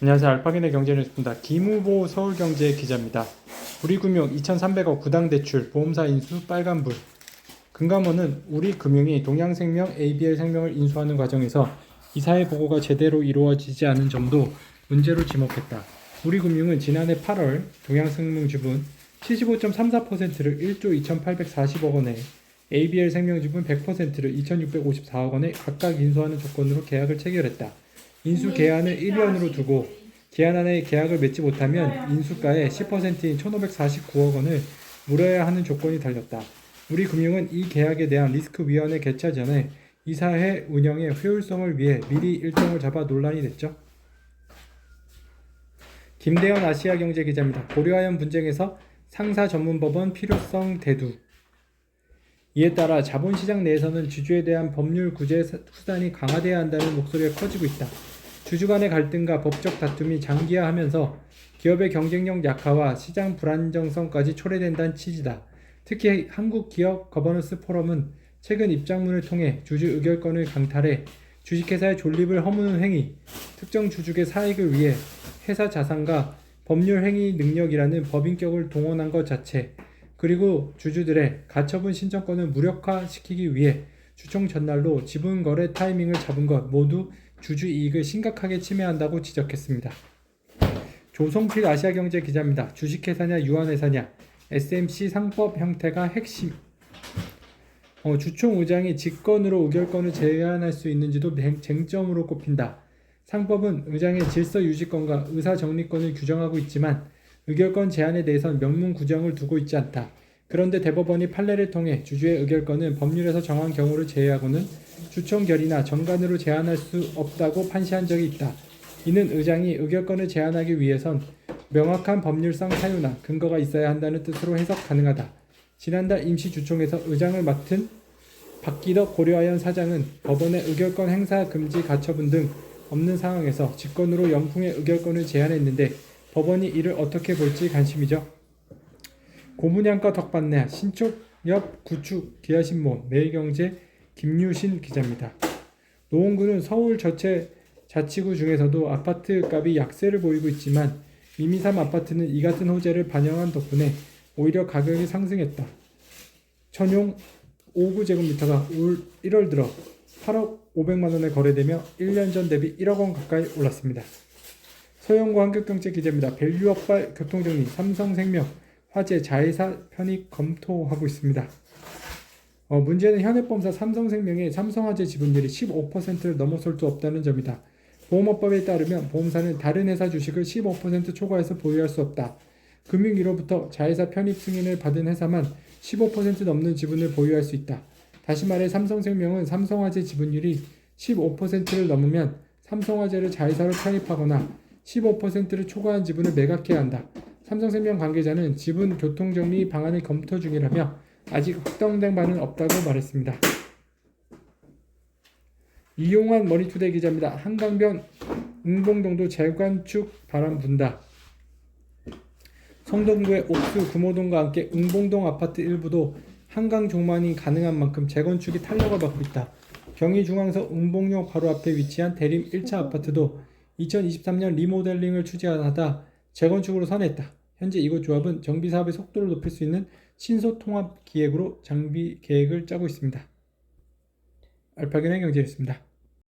안녕하세요. 알파긴의 경제뉴스입니다. 김우보 서울경제 기자입니다. 우리금융 2,300억 구당대출 보험사 인수 빨간불. 금감원은 우리금융이 동양생명, ABL생명을 인수하는 과정에서 이사회 보고가 제대로 이루어지지 않은 점도 문제로 지목했다. 우리금융은 지난해 8월 동양생명 지분 75.34%를 1조 2,840억 원에, ABL생명 지분 100%를 2,654억 원에 각각 인수하는 조건으로 계약을 체결했다. 인수 계한을 1년으로 두고 기한 안에 계약을 맺지 못하면 인수가의 10%인 1,549억 원을 물어야 하는 조건이 달렸다. 우리금융은 이 계약에 대한 리스크위원회 개최 전에 이사회 운영의 효율성을 위해 미리 일정을 잡아 논란이 됐죠. 김대현 아시아경제 기자입니다. 고려아연 분쟁에서 상사전문법원 필요성 대두. 이에 따라 자본시장 내에서는 주주에 대한 법률 구제 수단이 강화돼야 한다는 목소리가 커지고 있다. 주주 간의 갈등과 법적 다툼이 장기화하면서 기업의 경쟁력 약화와 시장 불안정성까지 초래된다는 취지다. 특히 한국기업 거버넌스 포럼은 최근 입장문을 통해 주주 의결권을 강탈해 주식회사의 존립을 허무는 행위, 특정 주주의 사익을 위해 회사 자산과 법률 행위 능력이라는 법인격을 동원한 것 자체, 그리고 주주들의 가처분 신청권을 무력화시키기 위해 주총 전날로 지분 거래 타이밍을 잡은 것 모두 주주 이익을 심각하게 침해한다고 지적했습니다. 조성필 아시아경제 기자입니다. 주식회사냐 유한회사냐, SMC 상법 형태가 핵심. 주총 의장이 직권으로 의결권을 제한할 수 있는지도 쟁점으로 꼽힌다. 상법은 의장의 질서 유지권과 의사 정리권을 규정하고 있지만 의결권 제한에 대해선 명문 규정을 두고 있지 않다. 그런데 대법원이 판례를 통해 주주의 의결권은 법률에서 정한 경우를 제외하고는 주총결의나 정관으로 제한할 수 없다고 판시한 적이 있다. 이는 의장이 의결권을 제한하기 위해선 명확한 법률상 사유나 근거가 있어야 한다는 뜻으로 해석 가능하다. 지난달 임시주총에서 의장을 맡은 박기덕 고려아연 사장은 법원의 의결권 행사 금지 가처분 등 없는 상황에서 직권으로 영풍의 의결권을 제한했는데 법원이 이를 어떻게 볼지 관심이죠. 고문양과 덕받네 신촉엽 구축 기아신문 매일경제 김유신 기자입니다. 노원구는 서울 전체 자치구 중에서도 아파트 값이 약세를 보이고 있지만 미미삼 아파트는 이 같은 호재를 반영한 덕분에 오히려 가격이 상승했다. 전용 5구제곱미터가 올 1월 들어 8억 500만원에 거래되며 1년 전 대비 1억 원 가까이 올랐습니다. 서영구 한국경제 기자입니다. 밸류업발 교통정리 삼성생명 화재 자회사 편입 검토하고 있습니다. 문제는 현해보험사 삼성생명의 삼성화재 지분율이 15%를 넘어설 수 없다는 점이다. 보험업법에 따르면 보험사는 다른 회사 주식을 15% 초과해서 보유할 수 없다. 금융위로부터 자회사 편입 승인을 받은 회사만 15% 넘는 지분을 보유할 수 있다. 다시 말해 삼성생명은 삼성화재 지분율이 15%를 넘으면 삼성화재를 자회사로 편입하거나 15%를 초과한 지분을 매각해야 한다. 삼성생명 관계자는 지분 교통정리 방안을 검토 중이라며 아직 확정된 바는 없다고 말했습니다. 이용환 머니투데이 기자입니다. 한강변 응봉동도 재건축 바람 분다. 성동구의 옥수 금호동과 함께 응봉동 아파트 일부도 한강 종만이 가능한 만큼 재건축이 탄력을 받고 있다. 경의중앙서 응봉역 바로 앞에 위치한 대림 1차 아파트도 2023년 리모델링을 추진하다 재건축으로 선회했다. 현재 이곳 조합은 정비사업의 속도를 높일 수 있는 신소통합 기획으로 장비 계획을 짜고 있습니다. 알파견의 경제였습니다.